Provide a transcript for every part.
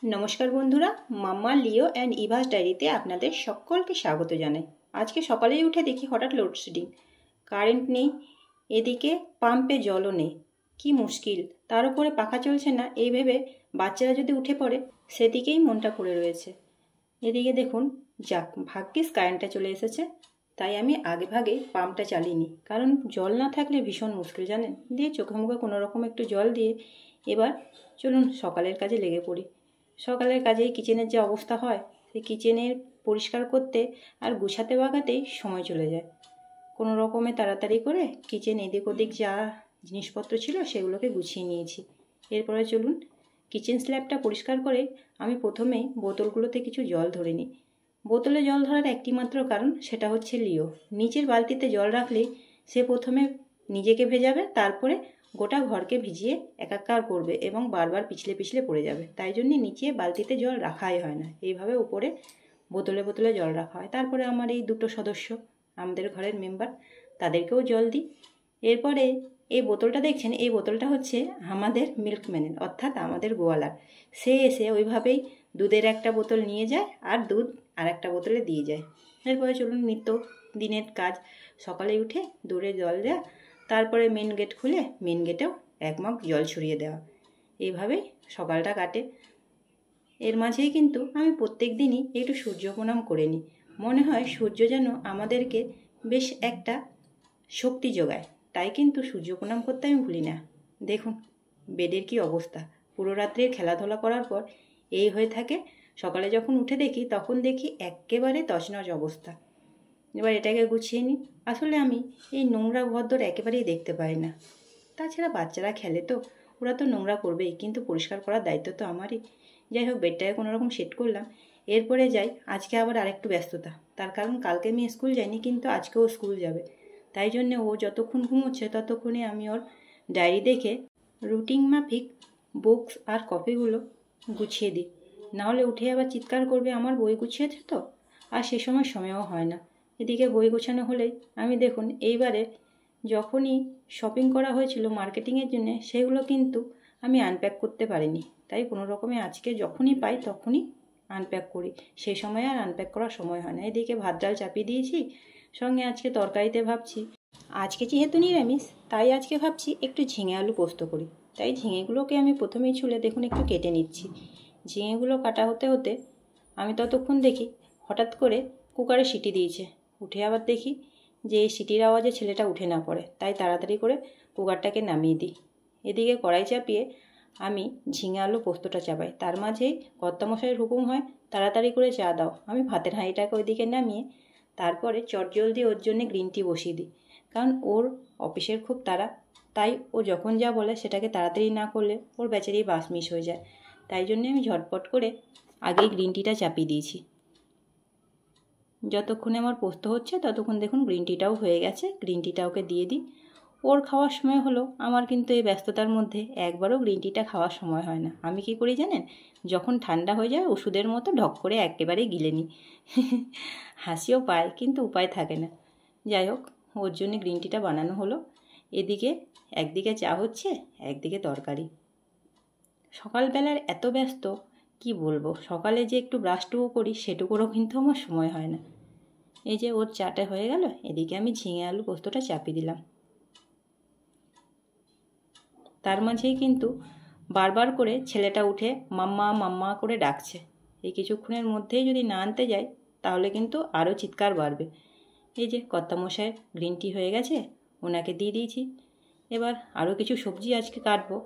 নমস্কার বন্ধুরা, মাম্মা Leo and Eva's ডায়েরিতে আপনাদের সকলকে স্বাগত জানাই। আজকে সকালেই উঠে দেখি হঠাৎ লোডশেডিং, কারেন্ট নেই, এদিকে পাম্পে জলও নেই। কি মুশকিল, তার উপরে পাখা চলছে না, এই ভেবে বাচ্চারা যদি উঠে পড়ে সেদিকেই মনটা পড়ে রয়েছে। এদিকে দেখুন, যাক ভাগ্যিস কারেন্টটা চলে এসেছে, তাই আমি আগে ভাগে পাম্পটা চালিয়ে নিই, কারণ জল না থাকলে ভীষণ মুশকিল জানেন। দিয়ে চোখে মুখে কোনো রকম একটু জল দিয়ে এবার চলুন সকালের কাজে লেগে পড়ি। সকালের কাজে কিচেনের যে অবস্থা হয়, সেই কিচেনের পরিষ্কার করতে আর গুছাতে বাগাতেই সময় চলে যায়। কোনো রকমে তাড়াতাড়ি করে কিচেন এদিক ওদিক যা জিনিসপত্র ছিল সেগুলোকে গুছিয়ে নিয়েছি। এরপরে চলুন কিচেন স্ল্যাবটা পরিষ্কার করে আমি প্রথমেই বোতলগুলোতে কিছু জল ধরে নিই। বোতলে জল ধরার একটি মাত্র কারণ, সেটা হচ্ছে লিও। নিচের বালতিতে জল রাখলেই সে প্রথমে নিজেকে ভেজাবে, তারপরে গোটা ঘরকে ভিজিয়ে একাকার করবে এবং বারবার পিছলে পিছলে পড়ে যাবে। তাই জন্যে নিচে বালতিতে জল রাখাই হয় না, এইভাবে উপরে বোতলে বোতলে জল রাখা হয়। তারপরে আমার এই দুটো সদস্য, আমাদের ঘরের মেম্বার, তাদেরকেও জল দিই। এরপরে এই বোতলটা দেখছেন, এই বোতলটা হচ্ছে আমাদের মিল্কম্যানের, অর্থাৎ আমাদের গোয়ালার। সে এসে ওইভাবেই দুধের একটা বোতল নিয়ে যায় আর দুধ আর একটা বোতলে দিয়ে যায়। এরপরে চলুন নিত্য দিনের কাজ, সকালে উঠে দূরে জল দেওয়া, তারপরে মেন গেট খুলে মেন গেটেও এক মগ জল ছড়িয়ে দেওয়া, এইভাবেই সকালটা কাটে। এর মাঝেই কিন্তু আমি প্রত্যেক দিনই একটু সূর্য প্রণাম করে নিই। মনে হয় সূর্য যেন আমাদেরকে বেশ একটা শক্তি যোগায়, তাই কিন্তু সূর্য প্রণাম করতে আমি ভুলি না। দেখুন বেডের কি অবস্থা, পুরো রাত্রে খেলাধুলা করার পর এই হয়ে থাকে। সকালে যখন উঠে দেখি তখন দেখি একেবারে তছনছ অবস্থা। এবার এটাকে গুছিয়ে নিই। আসলে আমি এই নোংরা ঘরদোর একেবারেই দেখতে পাই না। তাছাড়া বাচ্চারা খেলে তো, ওরা তো নোংরা করবেই, কিন্তু পরিষ্কার করার দায়িত্ব তো আমারই। যাই হোক, বেডটাকে কোনো রকম সেট করলাম। এরপরে যাই, আজকে আবার আরেকটু ব্যস্ততা। তার কারণ কালকে আমি স্কুল যাইনি, কিন্তু আজকেও স্কুল যাবে। তাই জন্যে ও যতক্ষণ ঘুমোচ্ছে ততক্ষণে আমি ওর ডায়েরি দেখে রুটিন মাফিক বুকস আর কপিগুলো গুছিয়ে দিই। নাহলে উঠে আবার চিৎকার করবে আমার বই গুছিয়েছে তো, আর সে সময় সময়ও হয় না। এদিকে বই গোছানো হলেই আমি দেখুন এইবারে যখনই শপিং করা হয়েছিল মার্কেটিংয়ের জন্য, সেগুলো কিন্তু আমি আনপ্যাক করতে পারিনি। তাই কোনো রকমে আজকে যখনই পাই তখনই আনপ্যাক করি, সেই সময় আর আনপ্যাক করার সময় হয় না। এদিকে ভাত ডাল চাপিয়ে দিয়েছি, সঙ্গে আজকে তরকারিতে ভাবছি, আজকে যেহেতু নিরামিষ তাই আজকে ভাবছি একটু ঝিঙে আলু পোস্ত করি। তাই ঝিঙেগুলোকে আমি প্রথমেই ছুলে দেখুন একটু কেটে নিচ্ছি। ঝিঙেগুলো কাটা হতে হতে আমি ততক্ষণ দেখি হঠাৎ করে কুকারে সিটি দিয়েছে। উঠে আবার দেখি যে এই সিটির আওয়াজে ছেলেটা উঠে না পড়ে, তাই তাড়াতাড়ি করে কুকারটাকে নামিয়ে দিই। এদিকে কড়াই চাপিয়ে আমি ঝিঙে আলু পোস্তটা চাপাই। তার মাঝেই কর্তামশাইয়ের হুকুম হয়, তাড়াতাড়ি করে চা দাও। আমি ভাতের হাঁড়িটাকে ওইদিকে নামিয়ে তারপরে চটজলদি ওর জন্যে গ্রিন টি বসিয়ে দিই, কারণ ওর অফিসের খুব তাড়া। তাই ও যখন যা বলে সেটাকে তাড়াতাড়ি না করলে ওর বেচারি বাস মিস হয়ে যায়। তাই জন্যে আমি ঝটপট করে আগেই গ্রিন টিটা চাপিয়ে দিয়েছি। যতক্ষণে আমার পোস্ত হচ্ছে ততক্ষণ দেখুন গ্রিন টিটাও হয়ে গেছে। গ্রিন টিটা ওকে দিয়ে দিই। ওর খাওয়ার সময় হলো, আমার কিন্তু এই ব্যস্ততার মধ্যে একবারও গ্রিন টিটা খাওয়ার সময় হয় না। আমি কি করি জানেন, যখন ঠান্ডা হয়ে যায় ওষুধের মতো ঢক করে একেবারে গিলে নিই। হাসিও পায়, কিন্তু উপায় থাকে না। যাই হোক, ওর জন্য গ্রিন টিটা বানানো হলো। এদিকে একদিকে চা হচ্ছে, একদিকে তরকারি। সকালবেলার এত ব্যস্ত কি বলবো, সকালে যে একটু ব্রাশটুকু করি সেটুকুরও কিন্তু আমার সময় হয় না। এই যে ওর চাটা হয়ে গেল, এদিকে আমি ঝিঙে আলু পোস্তটা চাপিয়ে দিলাম। তার মাঝেই কিন্তু বারবার করে ছেলেটা উঠে মাম্মা মাম্মা করে ডাকছে। এই কিছুক্ষণের মধ্যেই যদি না আনতে যাই তাহলে কিন্তু আরও চিৎকার বাড়বে। এই যে কর্তামশায়ের গ্রিন টি হয়ে গেছে, ওনাকে দিয়ে দিয়েছি। এবার আরও কিছু সবজি আজকে কাটবো।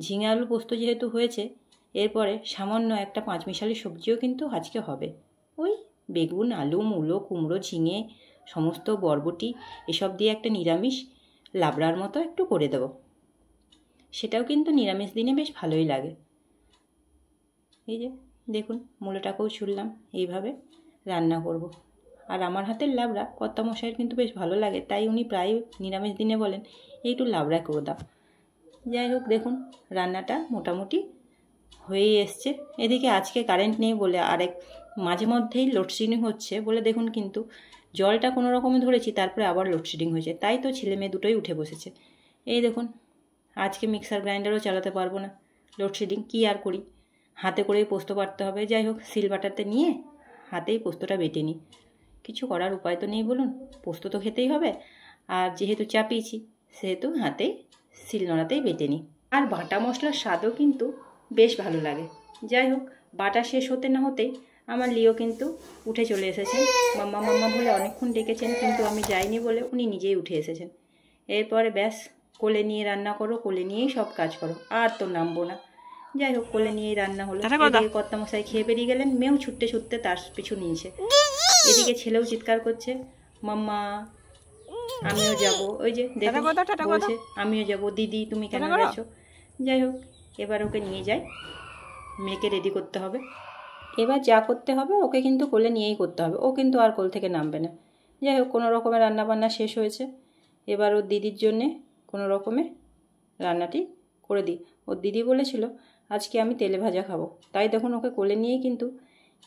ঝিঙে আলু পোস্ত যেহেতু হয়েছে, এরপরে সামান্য একটা পাঁচমিশালি সবজিও কিন্তু আজকে হবে। ওই বেগুন, আলু, মূলো, কুমড়ো, ঝিঙে, সমস্ত বরবটি এসব দিয়ে একটা নিরামিষ লাবড়ার মতো একটু করে দেবো। সেটাও কিন্তু নিরামিষ দিনে বেশ ভালোই লাগে। এই যে দেখুন মূলোটাকেও ছুললাম, এইভাবে রান্না করব। আর আমার হাতের লাবড়া কর্তামশাইয়ের কিন্তু বেশ ভালো লাগে, তাই উনি প্রায় নিরামিষ দিনে বলেন একটু লাবড়া করে দাও। যাই হোক, দেখুন রান্নাটা মোটামুটি হয়েই এসছে। এদিকে আজকে কারেন্ট নেই বলে আরেক মাঝে মধ্যেই লোডশেডিং হচ্ছে বলে দেখুন কিন্তু জলটা কোনো রকমে ধরেছি, তারপরে আবার লোডশেডিং হয়েছে। তাই তো ছেলে মেয়ে দুটোই উঠে বসেছে। এই দেখুন আজকে মিক্সার গ্রাইন্ডারও চালাতে পারবো না, লোডশেডিং। কী আর করি, হাতে করেই পোস্ত বাটতে হবে। যাই হোক, সিল বাটাতে নিয়ে হাতেই পোস্তটা বেটে নিই। কিছু করার উপায় তো নেই বলুন, পোস্ত তো খেতেই হবে। আর যেহেতু চাপিয়েছি সেহেতু হাতেই সিল নোড়াতেই বেটে নিই। আর বাটা মশলার স্বাদও কিন্তু বেশ ভালো লাগে। যাই হোক, বাটা শেষ হতে না হতেই আমার লিও কিন্তু উঠে চলে এসেছেন। মাম্মা মাম্মা বলে অনেকক্ষণ ডেকেছেন, কিন্তু আমি যাইনি বলে উনি নিজেই উঠে এসেছেন। এরপরে ব্যাস, কোলে নিয়ে রান্না করো, কোলে নিয়েই সব কাজ করো, আর তো নামবো না। যাই হোক, কোলে নিয়েই রান্না হলো। এদিকে কর্তামশাই খেয়ে বেরিয়ে গেলেন, মেয়েও ছুটতে ছুটতে তার পিছু নিয়েছে। এদিকে ছেলেও চিৎকার করছে, মাম্মা আমিও যাব। ওই যে দেখো বলছে আমিও যাব, দিদি তুমি কেন গেছো। যাই হোক, এবার ওকে নিয়ে যাই, মেয়েকে রেডি করতে হবে। এবার যা করতে হবে ওকে কিন্তু কোলে নিয়েই করতে হবে, ও কিন্তু আর কোল থেকে নামবে না। যাই হোক, কোনো রকমের রান্নাবান্না শেষ হয়েছে। এবার ওর দিদির জন্যে কোনো রকমে রান্নাটি করে দিই। ওর দিদি বলেছিল আজকে আমি তেলে ভাজা খাবো, তাই দেখুন ওকে কোলে নিয়েই কিন্তু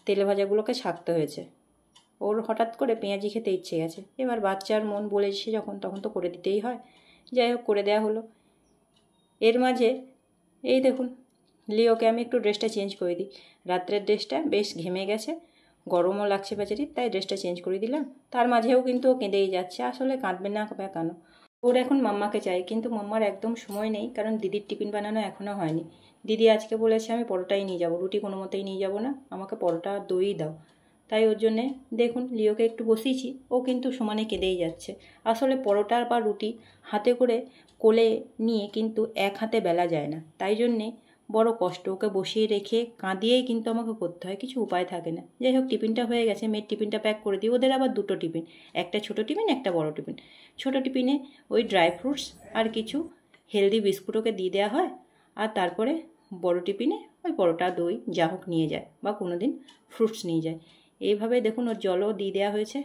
তেলে ভাজাগুলোকে ছাকতে হয়েছে। ওর হঠাৎ করে পেঁয়াজি খেতে ইচ্ছে গেছে, এবার বাচ্চার মন বলেছে যখন, তখন তো করে দিতেই হয়। যাই হোক, করে দেওয়া হলো। এর মাঝে এই দেখুন, লিওকে আমি একটু ড্রেসটা চেঞ্জ করে দিই। রাত্রের ড্রেসটা বেশ ঘেমে গেছে, গরমও লাগছে বেচারি, তাই ড্রেসটা চেঞ্জ করে দিলাম। তার মাঝেও কিন্তু ও কেঁদেই যাচ্ছে। আসলে কাঁদবে না কেন, ওর এখন মাম্মাকে চাই, কিন্তু মাম্মার একদম সময় নেই, কারণ দিদির টিফিন বানানো এখনও হয়নি। দিদি আজকে বলেছে আমি পরোটাই নিয়ে যাব, রুটি কোনো মতেই নিয়ে যাব না, আমাকে পরোটা আর দই দাও। তাই ওর জন্যে দেখুন লিওকে একটু বসিয়েছি, ও কিন্তু সমানে কেঁদেই যাচ্ছে। আসলে পরোটা বা রুটি হাতে করে কোলে নিয়ে কিন্তু এক হাতে বেলা যায় না, তাই জন্যে বড় কষ্ট, ওকে বসিয়ে রেখে কাঁদিয়েই কিন্তু আমাকে করতে হয়, কিছু উপায় থাকে না। যাই হোক, টিফিনটা হয়ে গেছে, মেয়ের টিফিনটা প্যাক করে দিই। ওদের আবার দুটো টিফিন, একটা ছোটো টিফিন, একটা বড় টিফিন। ছোটো টিফিনে ওই ড্রাই ফ্রুটস আর কিছু হেলদি বিস্কুট ওকে দিয়ে দেওয়া হয়, আর তারপরে বড় টিফিনে ওই পরোটা দই যা হোক নিয়ে যায়, বা কোনো দিন ফ্রুটস নিয়ে যায়। এইভাবে দেখুন ওর জলও দিয়ে দেওয়া হয়েছে।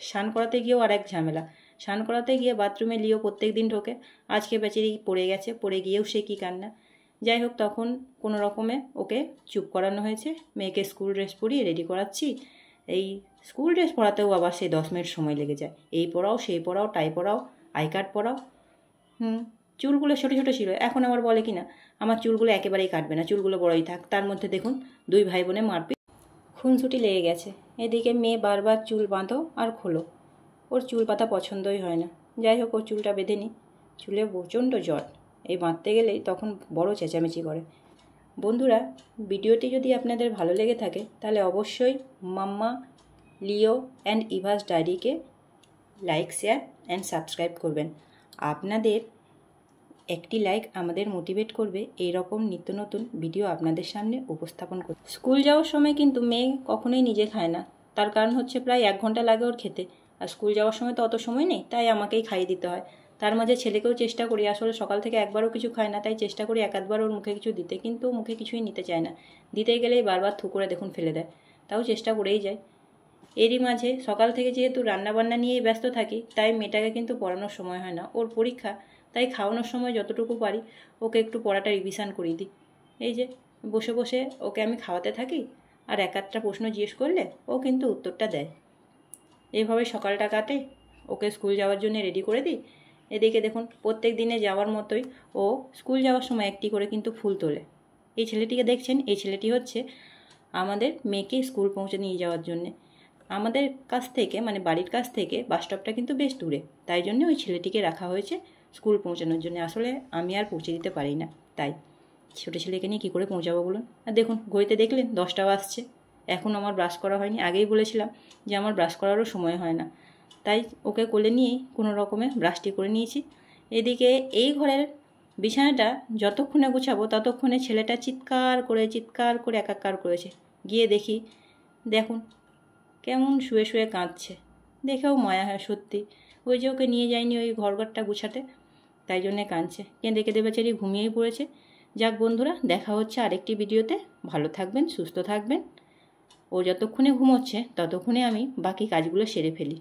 স্নান করাতে গিয়েও আর এক ঝামেলা, স্নান করাতে গিয়ে বাথরুমে লিও প্রত্যেক দিন ঢোকে, আজকে বেচারি পড়ে গেছে, পড়ে গিয়েও সে কী কান্না। যাই হোক, তখন কোনো রকমে ওকে চুপ করানো হয়েছে। মেয়েকে স্কুল ড্রেস পরিয়ে রেডি করাচ্ছি। এই স্কুল ড্রেস পরাতেও আবার সেই 10 মিনিট সময় লেগে যায়, এই পরাও সেই পরাও, টাই পরাও, আই কার্ড পরাও। চুলগুলো ছোটো ছোটো ছিল, এখন আবার বলে কি না আমার চুলগুলো একেবারেই কাটবে না, চুলগুলো বড়ই থাক। তার মধ্যে দেখুন দুই ভাই বোনে মারপিট, খুনসুটি লেগে গেছে। এদিকে মেয়ে বারবার চুল বাঁধো আর খোলো, ওর চুল পাতা পছন্দই হয় না। যাই হোক, ওর চুলটা বেঁধে নিই। চুলে প্রচণ্ড জট, এই বাঁধতে গেলেই তখন বড় চেঁচামেচি করে। বন্ধুরা, ভিডিওটি যদি আপনাদের ভালো লেগে থাকে তাহলে অবশ্যই মাম্মা, লিও অ্যান্ড ইভাস ডায়েরিকে লাইক, শেয়ার অ্যান্ড সাবস্ক্রাইব করবেন। আপনাদের একটি লাইক আমাদের মোটিভেট করবে এই রকম নিত্য নতুন ভিডিও আপনাদের সামনে উপস্থাপন করতে। স্কুল যাওয়ার সময় কিন্তু মেয়ে কখনোই নিজে খায় না, তার কারণ হচ্ছে প্রায় 1 ঘন্টা লাগে ওর খেতে, আর স্কুল যাওয়ার সময় তো অত সময় নেই, তাই আমাকেই খাইয়ে দিতে হয়। তার মাঝে ছেলেকেও চেষ্টা করি, আসলে সকাল থেকে একবারও কিছু খায় না, তাই চেষ্টা করি এক আধবার ওর মুখে কিছু দিতে, কিন্তু মুখে কিছুই নিতে চায় না। দিতে গেলেই বারবার থু করে দেখুন ফেলে দেয়, তাও চেষ্টা করেই যায়। এরই মাঝে সকাল থেকে যেহেতু রান্নাবান্না নিয়েই ব্যস্ত থাকি, তাই মেয়েটাকে কিন্তু পড়ানোর সময় হয় না, ওর পরীক্ষা, তাই খাওয়ানোর সময় যতটুকু পারি ওকে একটু পড়াটা রিভিশন করিয়ে দিই। এই যে বসে বসে ওকে আমি খাওয়াতে থাকি, আর এক আধটা প্রশ্ন জিজ্ঞেস করলে ও কিন্তু উত্তরটা দেয়। এইভাবে সকালটা কাটে, ওকে স্কুল যাওয়ার জন্য রেডি করে দিই। এদিকে দেখুন প্রত্যেক দিনে যাওয়ার মতোই ও স্কুল যাওয়ার সময় একটি করে কিন্তু ফুল তোলে। এই ছেলেটিকে দেখছেন, এই ছেলেটি হচ্ছে আমাদের মেয়েকে স্কুল পৌঁছে নিয়ে যাওয়ার জন্যে। আমাদের কাছ থেকে মানে বাড়ির কাছ থেকে বাস স্টপটা কিন্তু বেশ দূরে, তাই জন্য ওই ছেলেটিকে রাখা হয়েছে স্কুল পৌঁছানোর জন্য। আসলে আমি আর পৌঁছে দিতে পারি না, তাই ছোটো ছেলেকে নিয়ে কী করে পৌঁছাবো বলুন। আর দেখুন ঘড়িতে দেখলেন 10টা বাজছে, এখন আমার ব্রাশ করা হয়নি। আগেই বলেছিলাম যে আমার ব্রাশ করারও সময় হয় না, তাই ওকে কোলে নিয়েই কোনো রকমে ব্রাশটি করে নিয়েছি। এদিকে এই ঘরের বিছানাটা যতক্ষণে গোছাবো ততক্ষণে ছেলেটা চিৎকার করে একাকার করেছে। গিয়ে দেখি, দেখুন কেমন শুয়ে শুয়ে কাঁদছে, দেখেও মায়া হয় সত্যি। ওই যে ওকে নিয়ে যায়নি ওই ঘরটা গুছাতে, তাই জন্যে কাঁদছে, কেঁদে কেঁদে বেচারি ঘুমিয়েই পড়েছে। যাক বন্ধুরা, দেখা হচ্ছে আরেকটি ভিডিওতে। ভালো থাকবেন, সুস্থ থাকবেন। ও যতক্ষণে ঘুমোচ্ছে ততক্ষণে আমি বাকি কাজগুলো সেরে ফেলি।